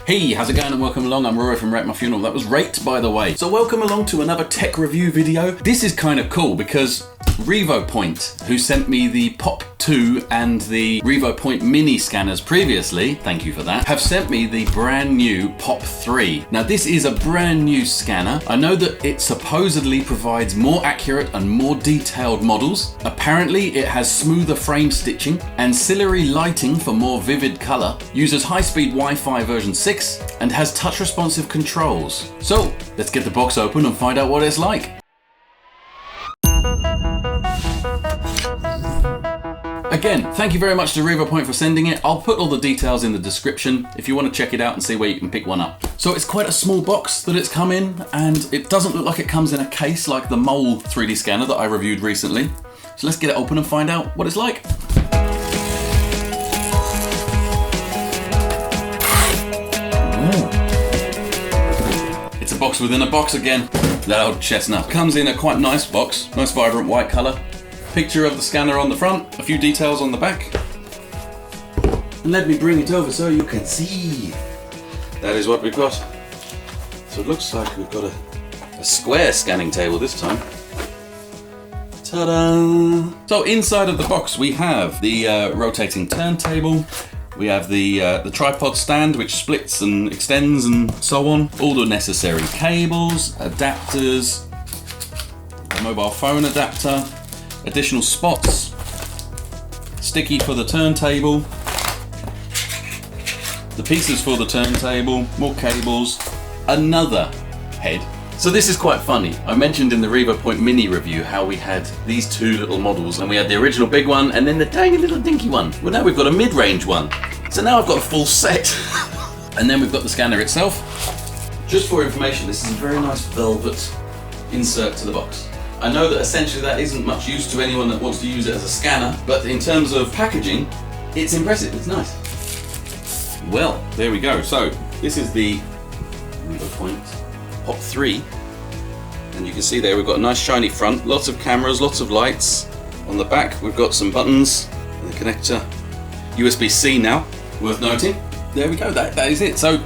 Hey, how's it going and welcome along. I'm Rory from Wreck My Funeral. That was Rate, by the way. So welcome along to another tech review video. This is kind of cool because Revopoint, who sent me the Pop 2 and the Revopoint mini scanners previously, thank you for that, have sent me the brand new Pop 3. Now this is a brand new scanner. I know that it supposedly provides more accurate and more detailed models. Apparently it has smoother frame stitching, ancillary lighting for more vivid color, uses high-speed Wi-Fi version 6, and has touch responsive controls. So let's get the box open and find out what it's like. Again, thank you very much to Revopoint for sending it. I'll put all the details in the description if you want to check it out and see where you can pick one up. So it's quite a small box that it's come in, and it doesn't look like it comes in a case like the Mole 3D scanner that I reviewed recently. So let's get it open and find out what it's like. It's a box within a box again. That old chestnut. Comes in a quite nice box, nice vibrant white color. Picture of the scanner on the front, a few details on the back. And let me bring it over so you can see. That is what we've got. So it looks like we've got a square scanning table this time. Ta-da! So inside of the box we have the rotating turntable. We have the tripod stand which splits and extends and so on. All the necessary cables, adapters, a mobile phone adapter, additional spots, sticky for the turntable, the pieces for the turntable, more cables, another head. So this is quite funny. I mentioned in the Revopoint mini review how we had these two little models, and we had the original big one and then the tiny little dinky one. Well, now we've got a mid-range one. So now I've got a full set. And then we've got the scanner itself. Just for information, this is a very nice velvet insert to the box. I know that essentially that isn't much use to anyone that wants to use it as a scanner, but in terms of packaging, it's impressive, it's nice. Well, there we go. So this is the Revopoint Pop 3. And you can see there we've got a nice shiny front, lots of cameras, lots of lights. On the back we've got some buttons and the connector. USB-C now, worth noting. There we go, that is it. So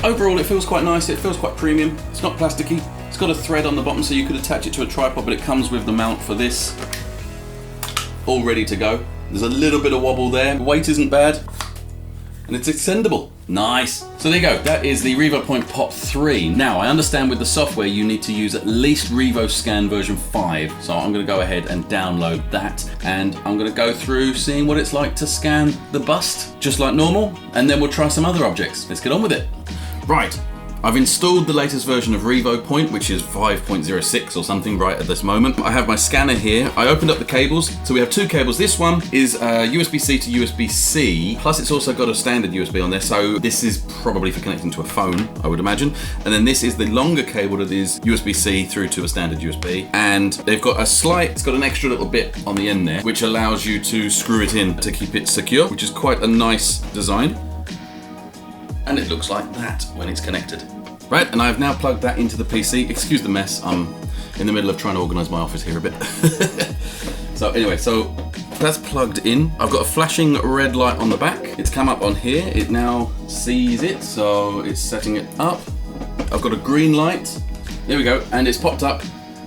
overall it feels quite nice, it feels quite premium. It's not plasticky. It's got a thread on the bottom so you could attach it to a tripod, but it comes with the mount for this, all ready to go. There's a little bit of wobble there. The weight isn't bad, and it's extendable. Nice. So there you go, that is the Revopoint Pop 3. Now, I understand with the software you need to use at least RevoScan version 5, so I'm gonna go ahead and download that, and I'm gonna go through seeing what it's like to scan the bust, just like normal, and then we'll try some other objects. Let's get on with it. Right. I've installed the latest version of Revopoint, which is 5.06 or something right at this moment. I have my scanner here. I opened up the cables. So we have two cables. This one is USB-C to USB-C, plus it's also got a standard USB on there. So this is probably for connecting to a phone, I would imagine. And then this is the longer cable that is USB-C through to a standard USB. And they've got it's got an extra little bit on the end there, which allows you to screw it in to keep it secure, which is quite a nice design. And it looks like that when it's connected. Right, and I've now plugged that into the PC. Excuse the mess, I'm in the middle of trying to organise my office here a bit. So anyway, so that's plugged in. I've got a flashing red light on the back. It's come up on here. It now sees it, so it's setting it up. I've got a green light. There we go, and it's popped up.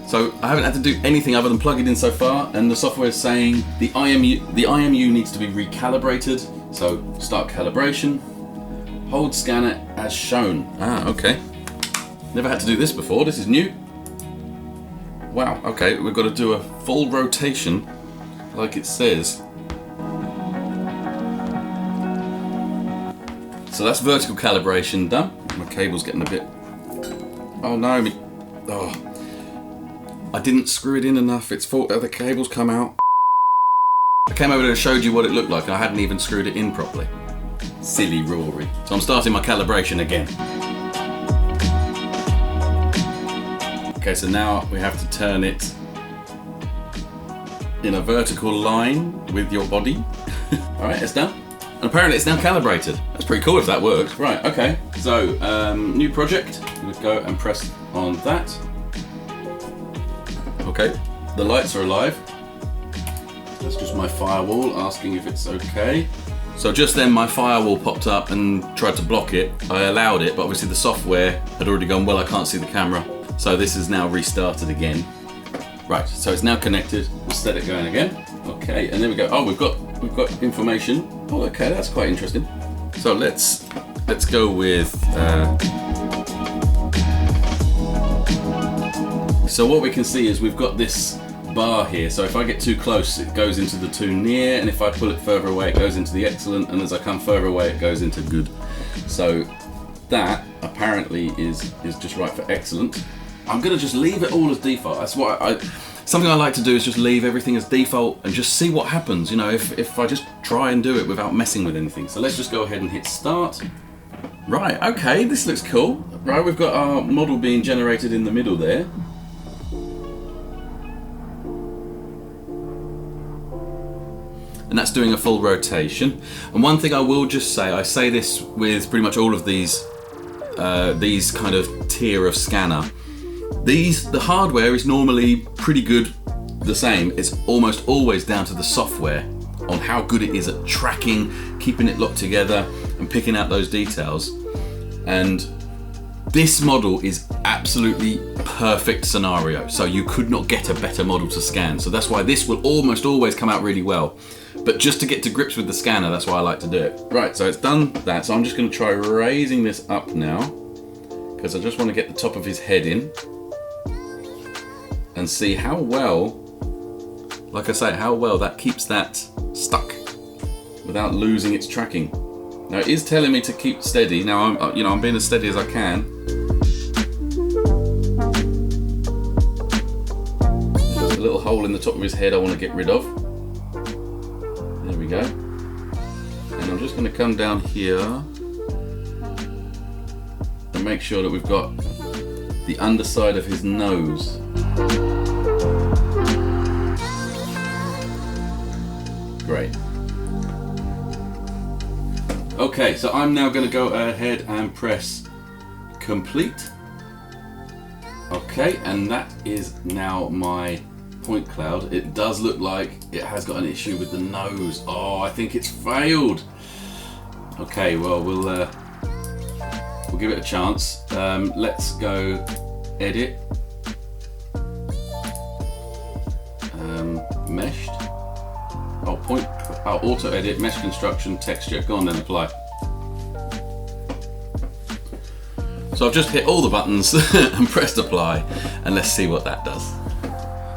So I haven't had to do anything other than plug it in so far, and the software is saying the IMU needs to be recalibrated. So start calibration. Hold scanner as shown. Ah, okay. Never had to do this before, this is new. Wow, okay, we've got to do a full rotation like it says. So that's vertical calibration done. My cable's getting a bit... Oh no, I didn't screw it in enough, it's thought that the cable's come out. I came over and showed you what it looked like and I hadn't even screwed it in properly. Silly Rory. So I'm starting my calibration again. Okay, so now we have to turn it in a vertical line with your body. Alright, it's done. And apparently it's now calibrated. That's pretty cool if that works. Right, okay. So, new project. I'm gonna go and press on that. Okay, the lights are alive. That's just my firewall asking if it's okay. So just then my firewall popped up and tried to block it. I allowed it, but obviously the software had already gone, well, I can't see the camera. So this is now restarted again. Right, so it's now connected. We'll set it going again. Okay, and there we go. Oh, we've got information. Oh, okay, that's quite interesting. So let's go with. So what we can see is we've got this bar here. So if I get too close, it goes into the too near, and if I pull it further away, it goes into the excellent, and as I come further away, it goes into good. So that apparently is just right for excellent. I'm gonna just leave it all as default. That's what something I like to do is just leave everything as default and just see what happens, you know, if I just try and do it without messing with anything. So let's just go ahead and hit start. Right, okay, this looks cool. Right, we've got our model being generated in the middle there. And that's doing a full rotation. And one thing I will just say, I say this with pretty much all of these kind of tier of scanner. The hardware is normally pretty good the same. It's almost always down to the software on how good it is at tracking, keeping it locked together and picking out those details. And this model is absolutely perfect scenario. So you could not get a better model to scan. So that's why this will almost always come out really well. But just to get to grips with the scanner, that's why I like to do it. Right, so it's done that. So I'm just going to try raising this up now, because I just want to get the top of his head in and see how well, like I say, how well that keeps that stuck without losing its tracking. Now it is telling me to keep steady. Now I'm being as steady as I can. There's a little hole in the top of his head I want to get rid of. There we go. And I'm just going to come down here and make sure that we've got the underside of his nose. Great. Okay, so I'm now going to go ahead and press complete. Okay, and that is now my point cloud. It does look like it has got an issue with the nose. Oh, I think it's failed. Okay, well we'll give it a chance. Let's go edit, meshed. Auto edit, mesh construction, texture. Go on then, apply. So I've just hit all the buttons and pressed apply, and let's see what that does.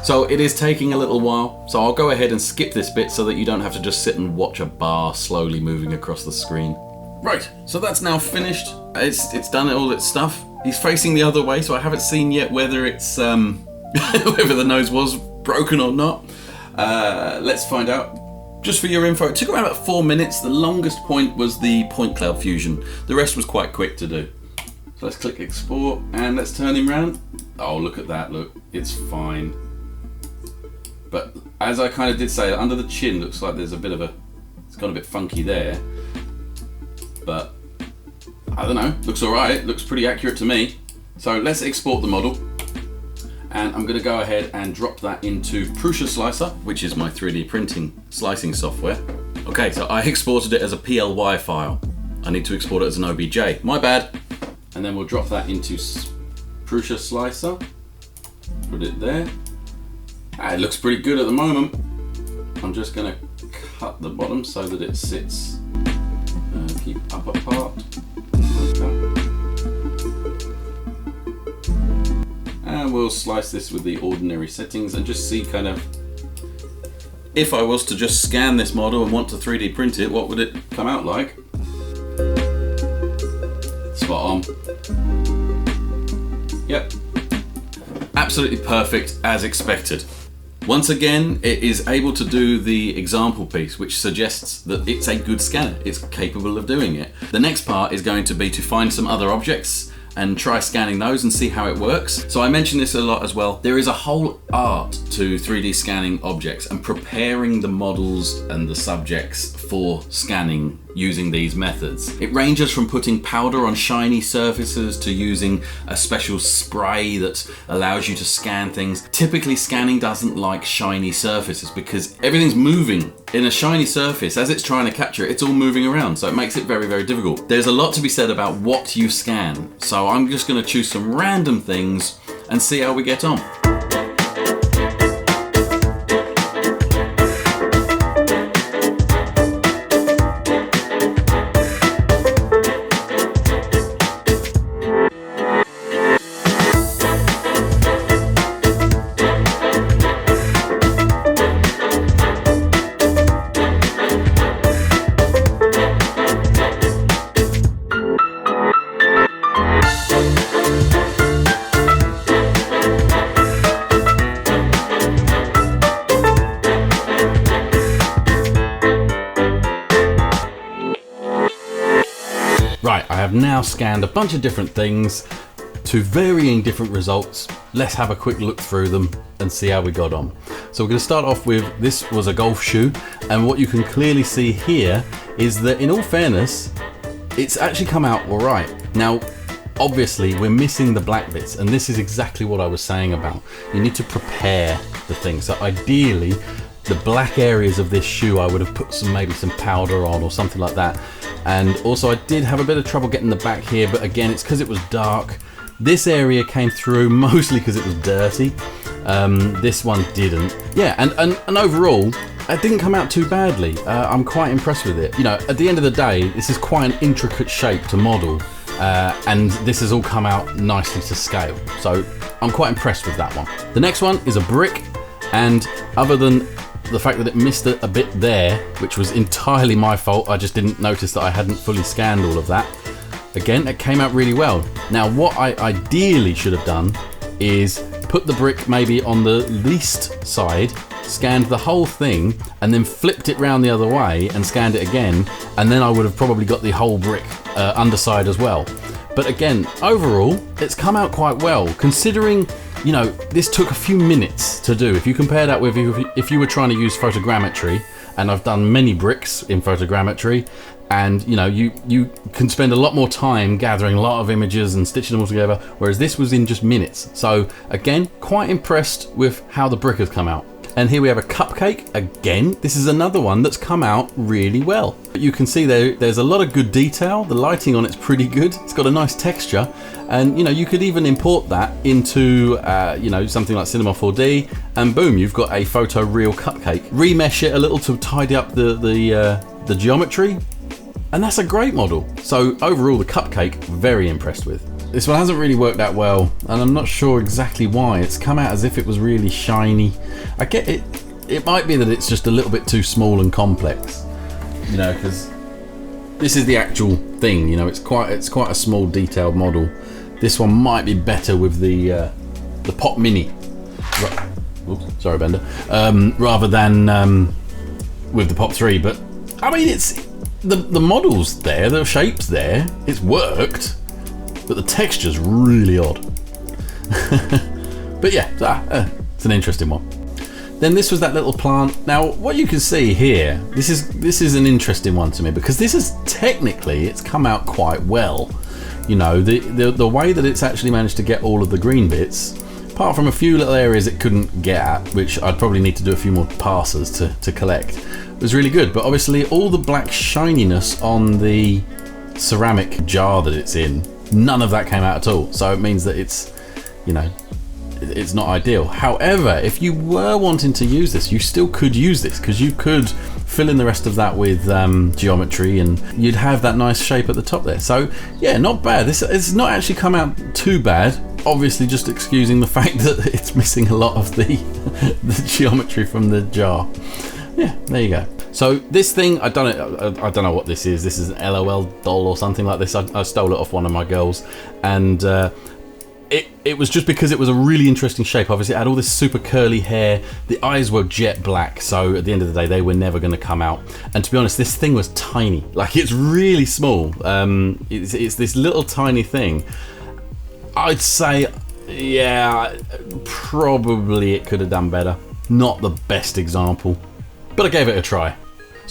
So it is taking a little while, so I'll go ahead and skip this bit so that you don't have to just sit and watch a bar slowly moving across the screen. Right, so that's now finished. It's done all its stuff. He's facing the other way, so I haven't seen yet whether it's whether the nose was broken or not. Let's find out. Just for your info, it took around about 4 minutes. The longest point was the point cloud fusion. The rest was quite quick to do. So let's click export and let's turn him around. Oh, look at that, look, it's fine. But as I kind of did say, under the chin looks like there's a bit of it's gone a bit funky there. But I don't know, looks all right, looks pretty accurate to me. So let's export the model. And I'm going to go ahead and drop that into Prusa Slicer, which is my 3D printing slicing software. Okay, so I exported it as a PLY file. I need to export it as an OBJ. My bad. And then we'll drop that into Prusa Slicer. Put it there. It looks pretty good at the moment. I'm just going to cut the bottom so that it sits. Keep upper part. Like that. And we'll slice this with the ordinary settings and just see kind of, if I was to just scan this model and want to 3D print it, what would it come out like? Spot on. Yep. Absolutely perfect as expected. Once again, it is able to do the example piece, which suggests that it's a good scanner. It's capable of doing it. The next part is going to be to find some other objects and try scanning those and see how it works. So I mentioned this a lot as well. There is a whole art to 3D scanning objects and preparing the models and the subjects for scanning using these methods. It ranges from putting powder on shiny surfaces to using a special spray that allows you to scan things. Typically, scanning doesn't like shiny surfaces because everything's moving. In a shiny surface, as it's trying to capture it, it's all moving around, so it makes it very, very difficult. There's a lot to be said about what you scan, so I'm just going to choose some random things and see how we get on. Right, I have now scanned a bunch of different things to varying different results. Let's have a quick look through them and see how we got on. So we're going to start off with, this was a golf shoe, and what you can clearly see here is that in all fairness, it's actually come out all right. Now, obviously we're missing the black bits, and this is exactly what I was saying about. You need to prepare the thing. So ideally, the black areas of this shoe, I would have put maybe some powder on or something like that. And also I did have a bit of trouble getting the back here, but again, it's because it was dark. This area came through mostly because it was dirty. This one didn't. Yeah, and overall, it didn't come out too badly. I'm quite impressed with it. You know, at the end of the day, this is quite an intricate shape to model, and this has all come out nicely to scale. So I'm quite impressed with that one. The next one is a brick, and other than the fact that it missed a bit there, which was entirely my fault, I just didn't notice that I hadn't fully scanned all of that. Again, it came out really well. Now, what I ideally should have done is put the brick maybe on the least side, scanned the whole thing, and then flipped it round the other way and scanned it again, and then I would have probably got the whole brick underside as well. But again, overall, it's come out quite well, considering, you know, this took a few minutes to do. If you compare that with if you were trying to use photogrammetry, and I've done many bricks in photogrammetry, and you know, you can spend a lot more time gathering a lot of images and stitching them all together, whereas this was in just minutes. So again, quite impressed with how the brick has come out. And here we have a cupcake. Again, this is another one that's come out really well. You can see there's a lot of good detail. The lighting on it's pretty good. It's got a nice texture, and you know, you could even import that into you know, something like Cinema 4D, and boom, you've got a photoreal cupcake. Remesh it a little to tidy up the geometry, and that's a great model. So overall, the cupcake, very impressed with. This one hasn't really worked out well, and I'm not sure exactly why. It's come out as if it was really shiny. I get it. It might be that it's just a little bit too small and complex, you know, because this is the actual thing. You know, it's quite a small, detailed model. This one might be better with the Pop Mini. Oops, sorry, Bender. Rather than with the Pop 3. But I mean, it's the model's there, the shape's there. It's worked. But the texture's really odd. But yeah, it's an interesting one. Then this was that little plant. Now, what you can see here, this is an interesting one to me, because this is technically, it's come out quite well. You know, the way that it's actually managed to get all of the green bits, apart from a few little areas it couldn't get at, which I'd probably need to do a few more passes to collect, was really good. But obviously all the black shininess on the ceramic jar that it's in, none of that came out at all. So it means that it's, you know, it's not ideal. However, if you were wanting to use this, you still could use this, because you could fill in the rest of that with geometry, and you'd have that nice shape at the top there. So yeah, not bad. It's not actually come out too bad. Obviously, just excusing the fact that it's missing a lot of the geometry from the jar. Yeah, there you go. So this thing, I don't know what this is. This is an LOL doll or something like this. I stole it off one of my girls, and it was just because it was a really interesting shape. Obviously, it had all this super curly hair. The eyes were jet black, so at the end of the day, they were never going to come out. And to be honest, this thing was tiny. Like, it's really small. It's this little tiny thing. I'd say, yeah, probably it could have done better. Not the best example, but I gave it a try.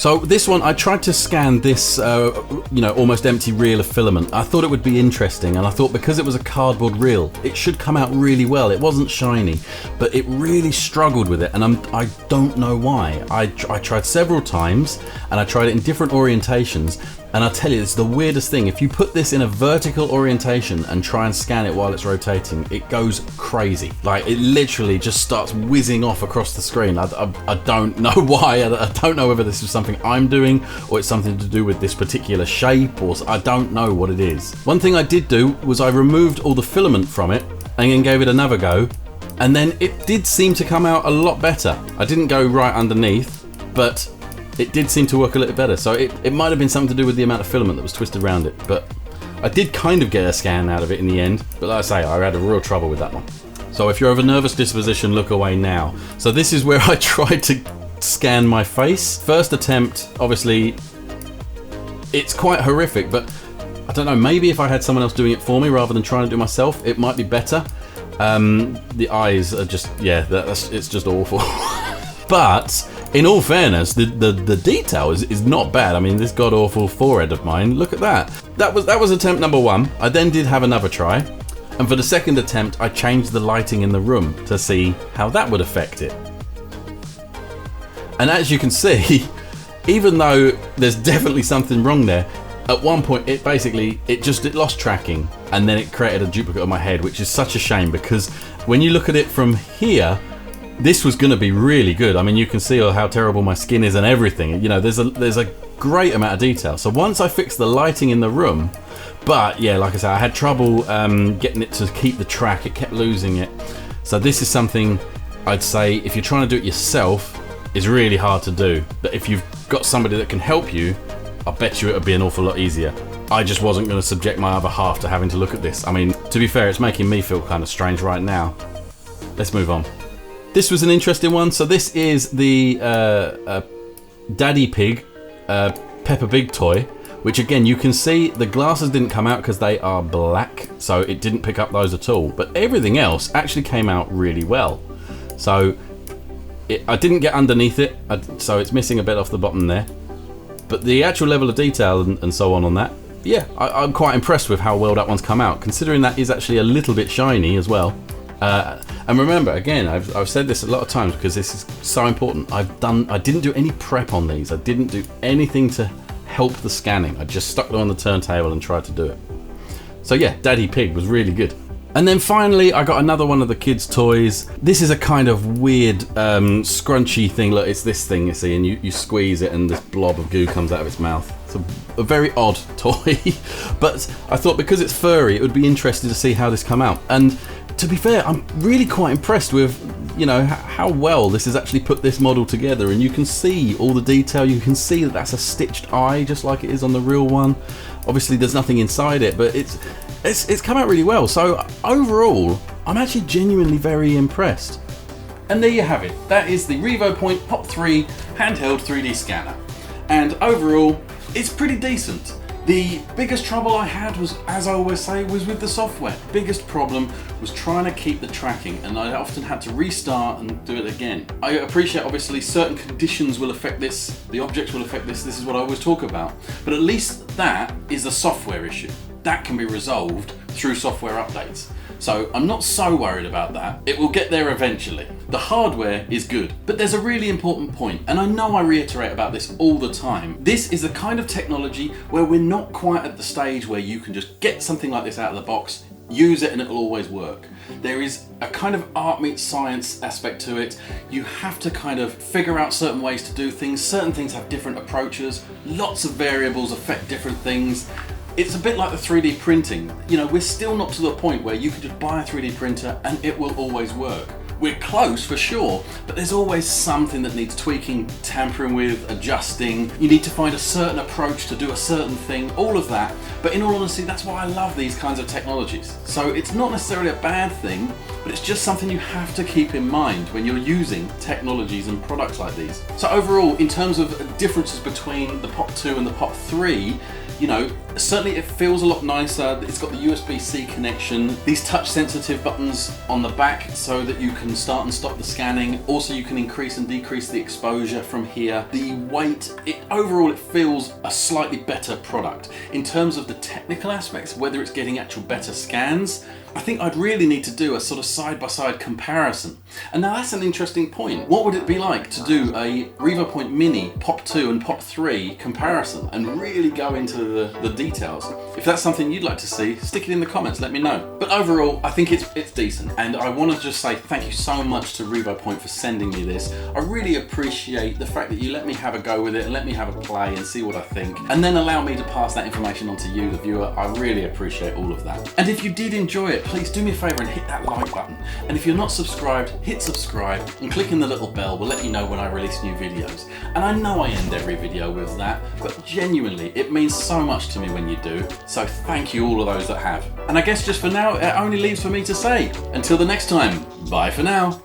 So this one, I tried to scan this, almost empty reel of filament. I thought it would be interesting, and I thought because it was a cardboard reel, it should come out really well. It wasn't shiny, but it really struggled with it, and I don't know why. I tried several times, and I tried it in different orientations, and I'll tell you, it's the weirdest thing. If you put this in a vertical orientation and try and scan it while it's rotating, it goes crazy. Like, it literally just starts whizzing off across the screen. I don't know why. I don't know whether this is something I'm doing or it's something to do with this particular shape, or I don't know what it is. One thing I did do was I removed all the filament from it and then gave it another go, and then it did seem to come out a lot better. I didn't go right underneath, but it did seem to work a little better. So it might have been something to do with the amount of filament that was twisted around it, but I did kind of get a scan out of it in the end. But like I say, I had a real trouble with that one. So if you're of a nervous disposition, look away now. So this is where I tried to scan my face. First attempt, obviously, it's quite horrific, but I don't know, maybe if I had someone else doing it for me rather than trying to do it myself, it might be better. The eyes are just, yeah, it's just awful. But in all fairness, the detail is not bad. I mean, this god-awful forehead of mine, look at that. That was attempt number one. I then did have another try, and for the second attempt, I changed the lighting in the room to see how that would affect it. And as you can see, even though there's definitely something wrong there, at one point it lost tracking, and then it created a duplicate of my head, which is such a shame, because when you look at it from here, this was going to be really good. I mean, you can see how terrible my skin is and everything. You know, there's a great amount of detail. So once I fixed the lighting in the room, but yeah, like I said, I had trouble getting it to keep the track. It kept losing it. So this is something I'd say, if you're trying to do it yourself, is really hard to do. But if you've got somebody that can help you, I bet you it'll be an awful lot easier. I just wasn't going to subject my other half to having to look at this. I mean, to be fair, it's making me feel kind of strange right now. Let's move on. This was an interesting one. So this is the Daddy Pig Peppa Pig toy, which again, you can see the glasses didn't come out because they are black, so it didn't pick up those at all. But everything else actually came out really well. So I didn't get underneath it, so it's missing a bit off the bottom there. But the actual level of detail and so on that, yeah, I'm quite impressed with how well that one's come out, considering that is actually a little bit shiny as well. And remember, again, I've said this a lot of times because this is so important. I didn't do any prep on these. I didn't do anything to help the scanning. I just stuck them on the turntable and tried to do it. So yeah, Daddy Pig was really good. And then finally, I got another one of the kids' toys. This is a kind of weird scrunchy thing. Look, it's this thing, you see, and you squeeze it and this blob of goo comes out of its mouth. It's a very odd toy, but I thought because it's furry, it would be interesting to see how this come out. And to be fair, I'm really quite impressed with, you know, how well this has actually put this model together, and you can see all the detail. You can see that that's a stitched eye, just like it is on the real one. Obviously, there's nothing inside it, but it's come out really well. So overall, I'm actually genuinely very impressed. And there you have it. That is the Revopoint Pop 3 handheld 3D scanner. And overall, it's pretty decent. The biggest trouble I had was, as I always say, was with the software. Biggest problem was trying to keep the tracking, and I often had to restart and do it again. I appreciate, obviously, certain conditions will affect this, the objects will affect this is what I always talk about, but at least that is a software issue. That can be resolved through software updates. So I'm not so worried about that. It will get there eventually. The hardware is good, but there's a really important point, and I know I reiterate about this all the time. This is the kind of technology where we're not quite at the stage where you can just get something like this out of the box, use it, and it'll always work. There is a kind of art meets science aspect to it. You have to kind of figure out certain ways to do things. Certain things have different approaches. Lots of variables affect different things. It's a bit like the 3D printing. You know, we're still not to the point where you can just buy a 3D printer and it will always work. We're close for sure, but there's always something that needs tweaking, tampering with, adjusting. You need to find a certain approach to do a certain thing, all of that. But in all honesty, that's why I love these kinds of technologies. So it's not necessarily a bad thing, but it's just something you have to keep in mind when you're using technologies and products like these. So overall, in terms of differences between the Pop 2 and the Pop 3, you know, certainly it feels a lot nicer. It's got the USB-C connection, these touch sensitive buttons on the back so that you can start and stop the scanning. Also, you can increase and decrease the exposure from here. The weight, overall it feels a slightly better product. In terms of the technical aspects, whether it's getting actual better scans, I think I'd really need to do a sort of side-by-side comparison. And now that's an interesting point. What would it be like to do a Revopoint Mini Pop 2 and Pop 3 comparison and really go into the details? If that's something you'd like to see, stick it in the comments, let me know. But overall, I think it's decent. And I want to just say thank you so much to Revopoint for sending me this. I really appreciate the fact that you let me have a go with it and let me have a play and see what I think. And then allow me to pass that information on to you, the viewer. I really appreciate all of that. And if you did enjoy it, please do me a favor and hit that like button. And if you're not subscribed, hit subscribe and click in the little bell. Will let you know when I release new videos. And I know I end every video with that, but genuinely it means so much to me when you do. So thank you all of those that have. And I guess just for now, it only leaves for me to say, until the next time, bye for now.